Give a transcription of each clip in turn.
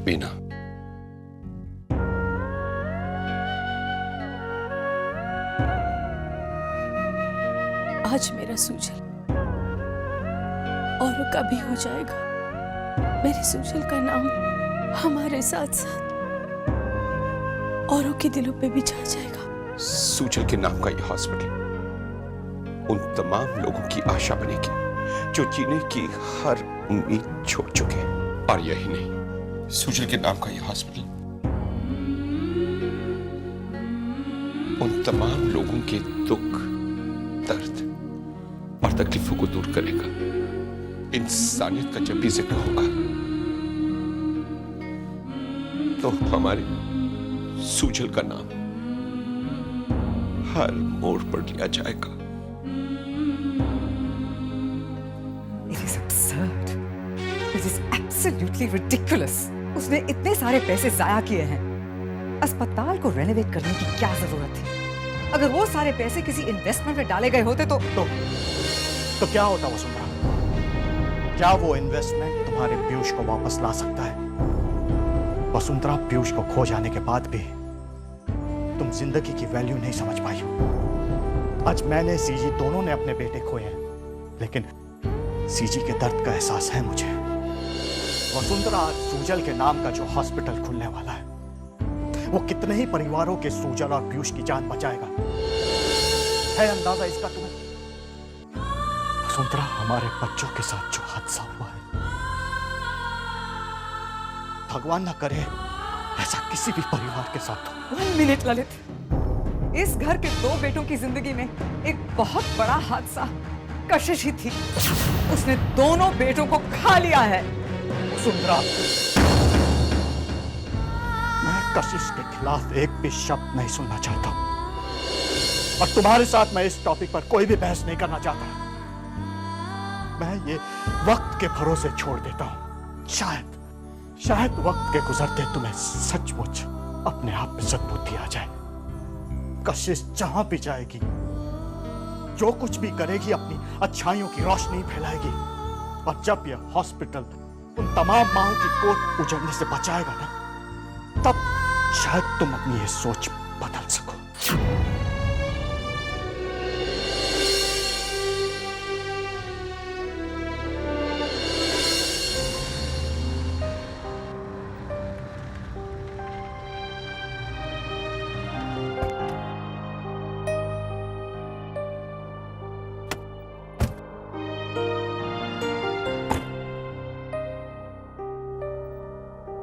बीना, आज मेरा सूजल और कभी हो जाएगा। मेरे सूजल का नाम हमारे साथ साथ औरों के दिलों पे भी छा जाएगा। सूजल के नाम का यह हॉस्पिटल उन तमाम लोगों की आशा बनेगी जो जीने की हर उम्मीद छोड़ चुके हैं। और यही नहीं, सूजल के नाम का यह हॉस्पिटल उन तमाम लोगों के दुख, दर्द और तकलीफों को दूर करेगा। इंसानियत का जब भी जिक्र होगा तो हमारे सूजल का नाम हर मोड़ पर लिया जाएगा। It is absurd. It is absolutely ridiculous. उसने इतने सारे पैसे जाया किए हैं। अस्पताल को रेनोवेट करने की क्या जरूरत थी? अगर वो सारे पैसे किसी इन्वेस्टमेंट में डाले गए होते तो क्या होता वसुंधरा? क्या वो इन्वेस्टमेंट तुम्हारे पीयूष को वापस ला सकता है? वसुंधरा, पीयूष को खो जाने के बाद भी तुम जिंदगी की वैल्यू नहीं समझ पाई हो। आज मैंने, सीजी, दोनों ने अपने बेटे खोए हैं, लेकिन सीजी के दर्द का एहसास है मुझे। वसुंधरा, आज सूजल के नाम का जो हॉस्पिटल खुलने वाला है वो कितने ही परिवारों के सूजल और पीयूष की जान बचाएगा। है अंदाजा इसका तुम्हें? वसुंधरा, हमारे बच्चों के साथ जो हादसा हुआ है, भगवान ना करे ऐसा किसी भी परिवार के साथ हो। 1 मिनट ललित, इस घर के 2 बेटों की जिंदगी में एक बहुत बड़ा हादसा कशिश ही थी। उसने दोनों बेटों को खा लिया है। वसुंधरा, मैं कशिश के खिलाफ एक भी शब्द नहीं सुनना चाहता और तुम्हारे साथ मैं इस टॉपिक पर कोई भी बहस नहीं करना चाहता। मैं ये वक्त के भरोसे छोड़ देता हूं। शायद वक्त के गुजरते तुम्हें सचमुच अपने आप में सद्बुद्धि आ जाए। कशिश जहां भी जाएगी, जो कुछ भी करेगी, अपनी अच्छाइयों की रोशनी फैलाएगी। और जब यह हॉस्पिटल उन तमाम मांओं की गोद उजड़ने से बचाएगा ना, तब शायद तुम अपनी ये सोच बदल सको।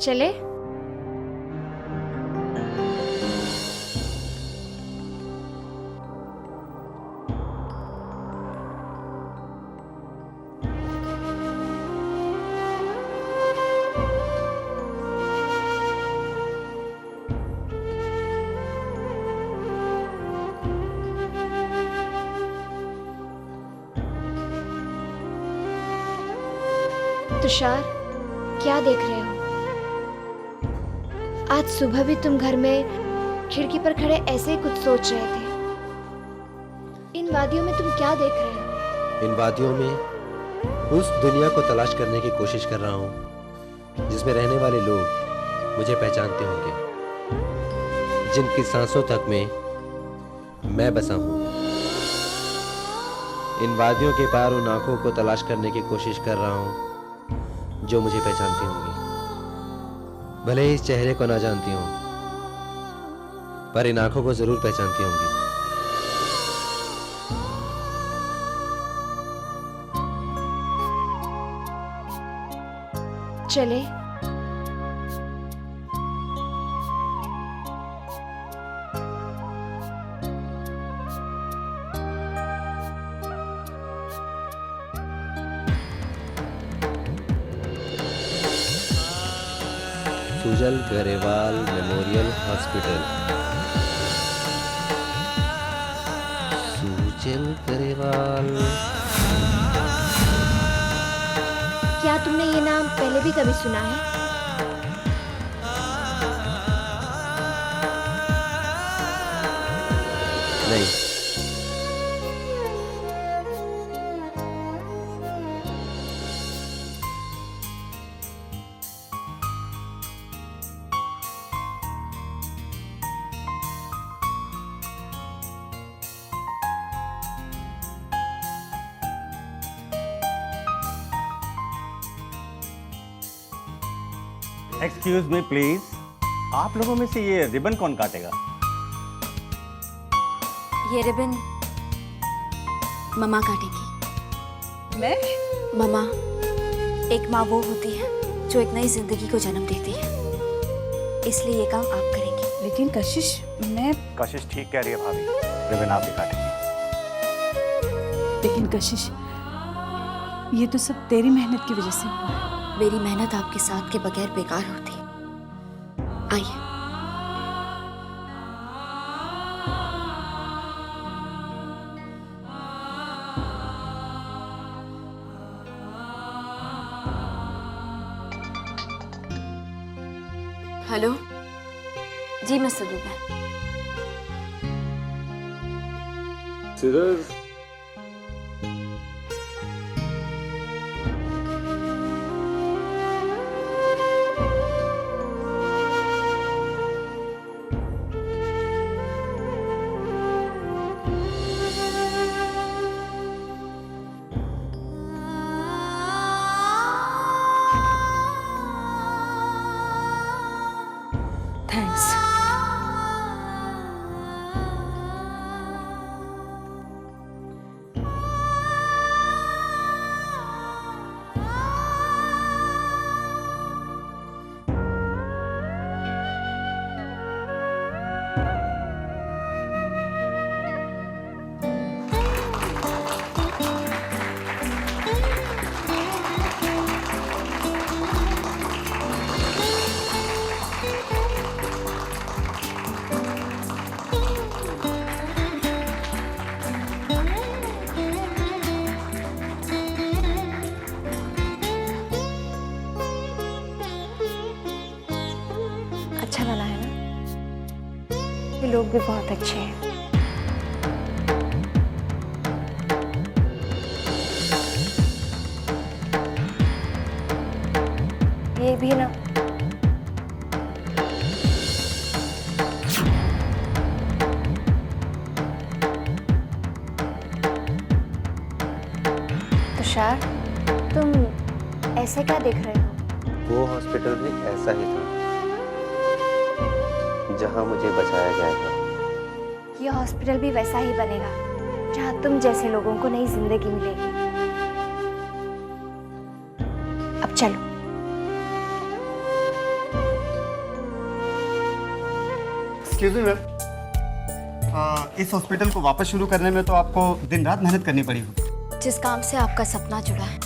चले? तुषार, क्या देख रहे हो? आज सुबह भी तुम घर में खिड़की पर खड़े ऐसे ही कुछ सोच रहे थे। इन वादियों में तुम क्या देख रहे हो? इन वादियों में उस दुनिया को तलाश करने की कोशिश कर रहा हूँ जिसमें रहने वाले लोग मुझे पहचानते होंगे, जिनकी सांसों तक में मैं बसा हूँ। इन वादियों के पार उन आंखों को तलाश करने की कोशिश कर रहा हूँ जो मुझे पहचानती होंगी। भले ही इस चेहरे को ना जानती हूँ, पर इन आंखों को जरूर पहचानती होंगी। चले? Sujal Grewal memorial hospital. सूजल गरेवाल। क्या तुमने ये नाम पहले भी कभी सुना है? नहीं। एक्सक्यूज मी प्लीज, आप लोगों में से ये रिबन कौन काटेगा? ये रिबन ममा काटेगी। मैं? ममा, एक माँ वो होती है जो एक नई जिंदगी को जन्म देती है, इसलिए ये काम आप करेंगी। लेकिन कशिश, मैं कशिश ठीक कह रही है भाभी, रिबन आप ही काटेंगे। लेकिन कशिश, ये तो सब तेरी मेहनत की वजह से हुआ है। मेरी मेहनत आपके साथ के बगैर बेकार होती। आइए। हेलो जी, मिस्टर दुबे। थैंक्स। अच्छा बना है ना? ये लोग भी बहुत अच्छे हैं। ये भी ना। तुषार, तुम ऐसे क्या देख रहे हो? वो हॉस्पिटल भी ऐसा ही था जहां मुझे बचाया गया था। ये हॉस्पिटल भी वैसा ही बनेगा जहाँ तुम जैसे लोगों को नई जिंदगी मिलेगी। अब चलो। एक्सक्यूज मी मैम, इस हॉस्पिटल को वापस शुरू करने में तो आपको दिन रात मेहनत करनी पड़ी होगी। जिस काम से आपका सपना जुड़ा है,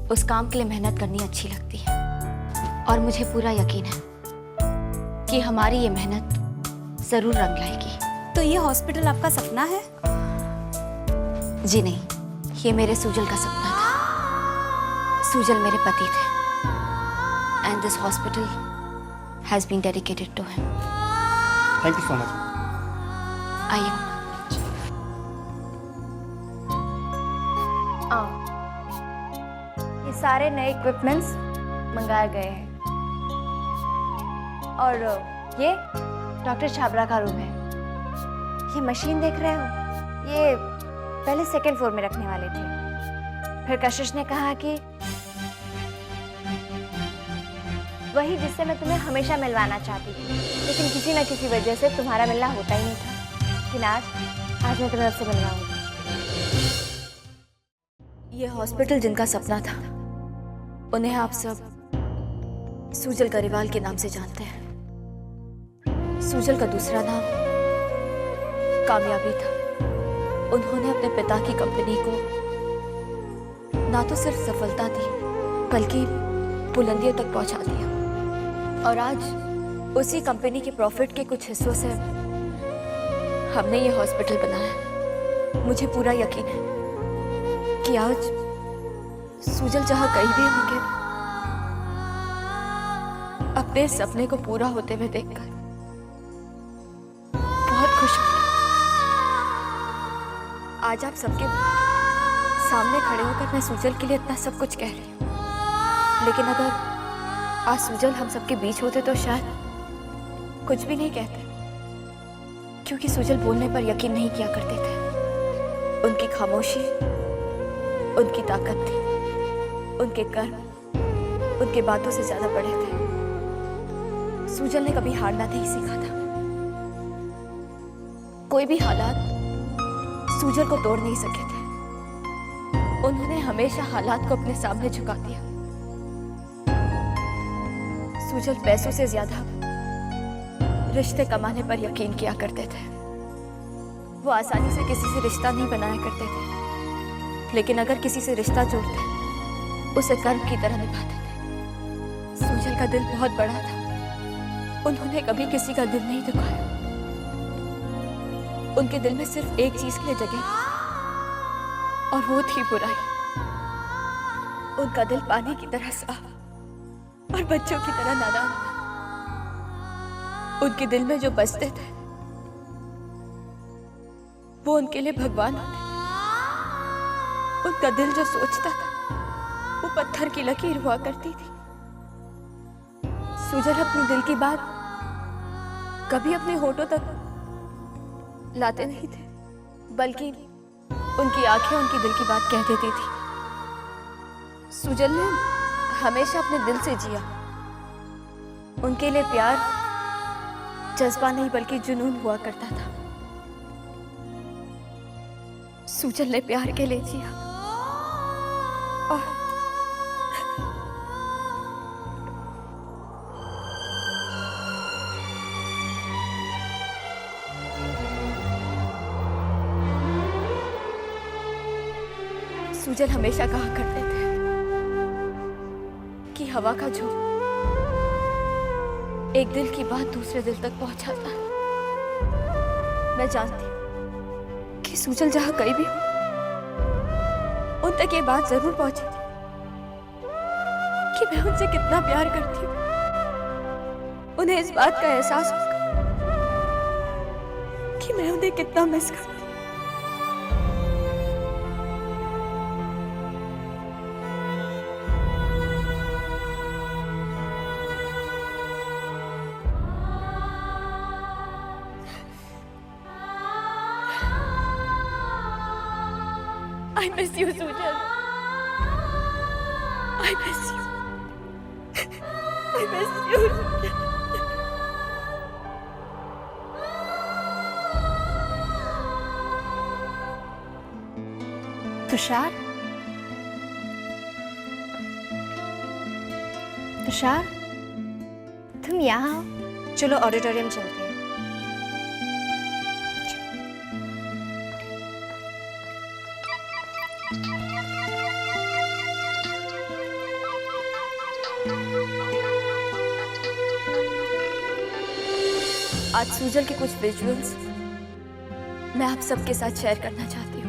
उस काम के लिए मेहनत करनी अच्छी लगती है, और मुझे पूरा यकीन है कि हमारी ये मेहनत जरूर रंग लाएगी। तो ये हॉस्पिटल आपका सपना है? जी नहीं, ये मेरे सूजल का सपना था। सूजल मेरे पति थे, and this hospital has been dedicated to him. Thank you so much. आइए। ये सारे नए इक्विपमेंट्स मंगाए गए हैं, और ये डॉक्टर छाबरा का रूम है। ये मशीन देख रहे हो, ये पहले सेकंड फ्लोर में रखने वाले थे। फिर कशिश ने कहा कि वही जिससे मैं तुम्हें हमेशा मिलवाना चाहती थी, लेकिन किसी न किसी वजह से तुम्हारा मिलना होता ही नहीं था। लेकिन आज मैं तुम्हें उससे मिलवाऊंगी। ये हॉस्पिटल जिनका सपना था, उन्हें आप सब सूजल गरेवाल के नाम से जानते हैं। सूजल का दूसरा नाम कामयाबी था। उन्होंने अपने पिता की कंपनी को ना तो सिर्फ सफलता दी, बल्कि बुलंदियों तक पहुंचा दिया। और आज उसी कंपनी के प्रॉफिट के कुछ हिस्सों से हमने ये हॉस्पिटल बनाया। मुझे पूरा यकीन है कि आज सूजल जहां कहीं भी होंगे, अपने सपने को पूरा होते हुए देखकर बहुत खुश हूं। आज आप सबके सामने खड़े होकर मैं सूजल के लिए इतना सब कुछ कह रही हूँ, लेकिन अगर आज सूजल हम सबके बीच होते तो शायद कुछ भी नहीं कहते, क्योंकि सूजल बोलने पर यकीन नहीं किया करते थे। उनकी खामोशी उनकी ताकत थी, उनके कर्म उनके बातों से ज्यादा बड़े थे। सुजल ने कभी हारना नहीं सीखा था। कोई भी हालात सुजल को तोड़ नहीं सके थे। उन्होंने हमेशा हालात को अपने सामने झुका दिया। सुजल पैसों से ज्यादा रिश्ते कमाने पर यकीन किया करते थे। वो आसानी से किसी से रिश्ता नहीं बनाया करते थे, लेकिन अगर किसी से रिश्ता जोड़ते उसे कर्म की तरह निभाते थे। सुजल का दिल बहुत बड़ा था। उन्होंने कभी किसी का दिल नहीं दुखाया। उनके दिल में सिर्फ एक चीज के लिए जगह थी, और वो थी बुराई। उनका दिल पानी की तरह साफ और बच्चों की तरह नादान था। उनके दिल में जो बसते थे वो उनके लिए भगवान होते थे। उनका दिल जो सोचता था वो पत्थर की लकीर हुआ करती थी। सुजल अपने दिल की बात कभी अपने होठों तक लाते नहीं थे, बल्कि उनकी आंखें उनकी दिल की बात कह देती थी। सुजल ने हमेशा अपने दिल से जिया। उनके लिए प्यार जज्बा नहीं बल्कि जुनून हुआ करता था। सुजल ने प्यार के लिए जिया और सुजल हमेशा कहा करते थे कि हवा का झोंका एक दिल की बात दूसरे दिल तक पहुंचाता है। मैं जानती हूं कि सुजल जहां कहीं भी हो उन तक ये बात जरूर पहुंचेगी कि मैं उनसे कितना प्यार करती हूं। उन्हें इस बात का एहसास होगा कि मैं उन्हें कितना मिस करती हूं। I miss you, Sujal. I miss you. I miss you. Tushar, Tushar, तुम यहाँ आओ। चलो ऑडिटोरियम चलते हैं। आज सुजल के कुछ विजुअल्स मैं आप सबके साथ शेयर करना चाहती हूँ।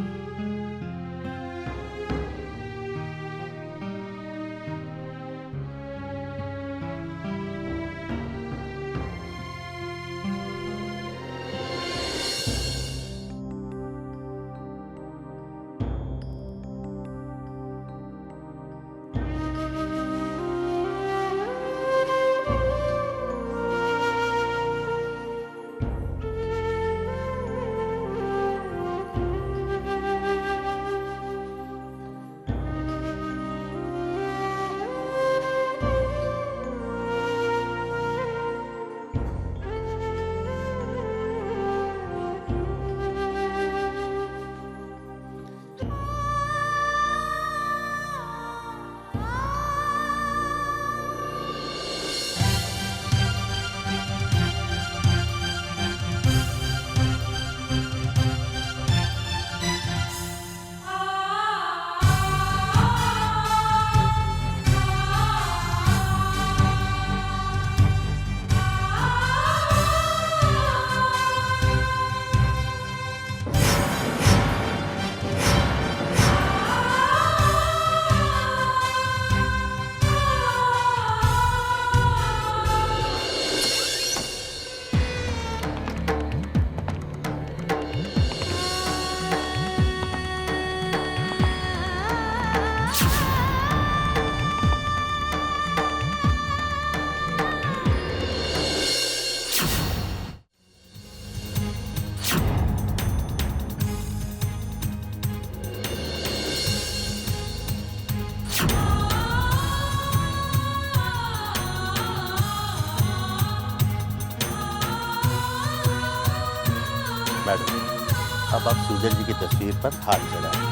अब आप सुजल जी की तस्वीर पर हाथ चढ़ाएं।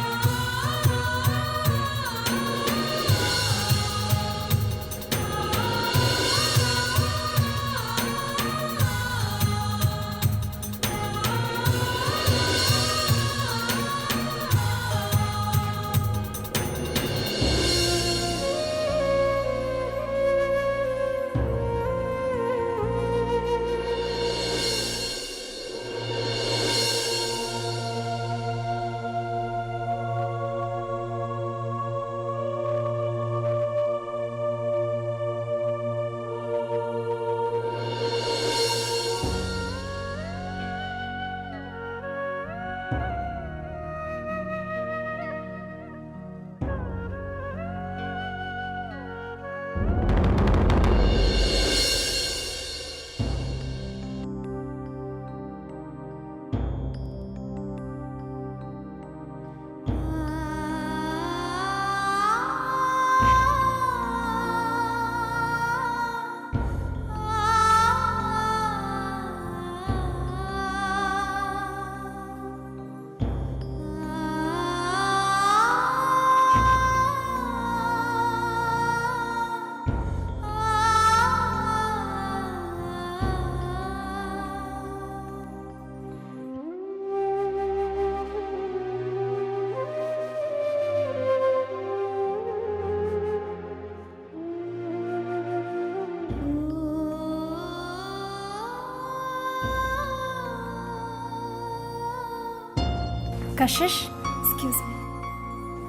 कशिश, एक्सक्यूज मी,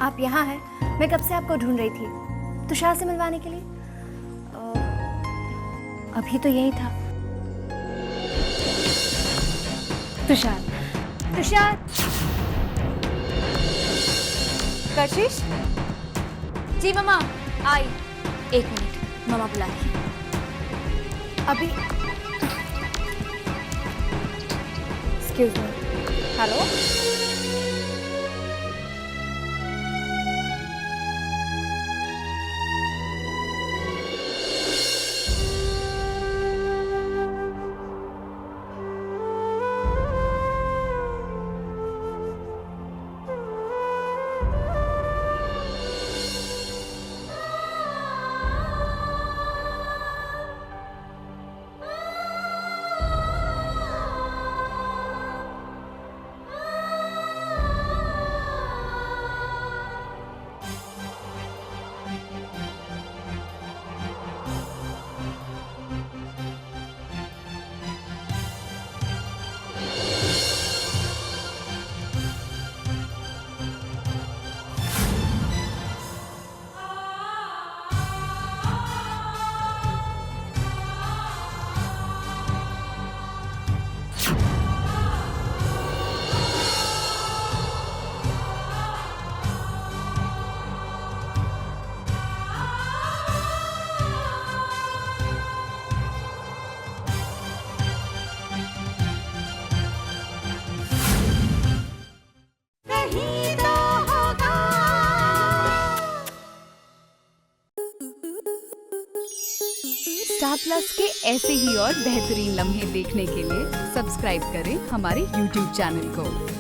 आप यहाँ हैं? मैं कब से आपको ढूंढ रही थी तुषार से मिलवाने के लिए। अभी तो यही था। तुषार, तुषार। कशिश। जी मम्मा, आई। 1 मिनट, मम्मा बुला रही हैं। अभी excuse me. Hello, star plus के ऐसे ही और बेहतरीन लम्हे देखने के लिए सब्सक्राइब करें हमारे YouTube चैनल को।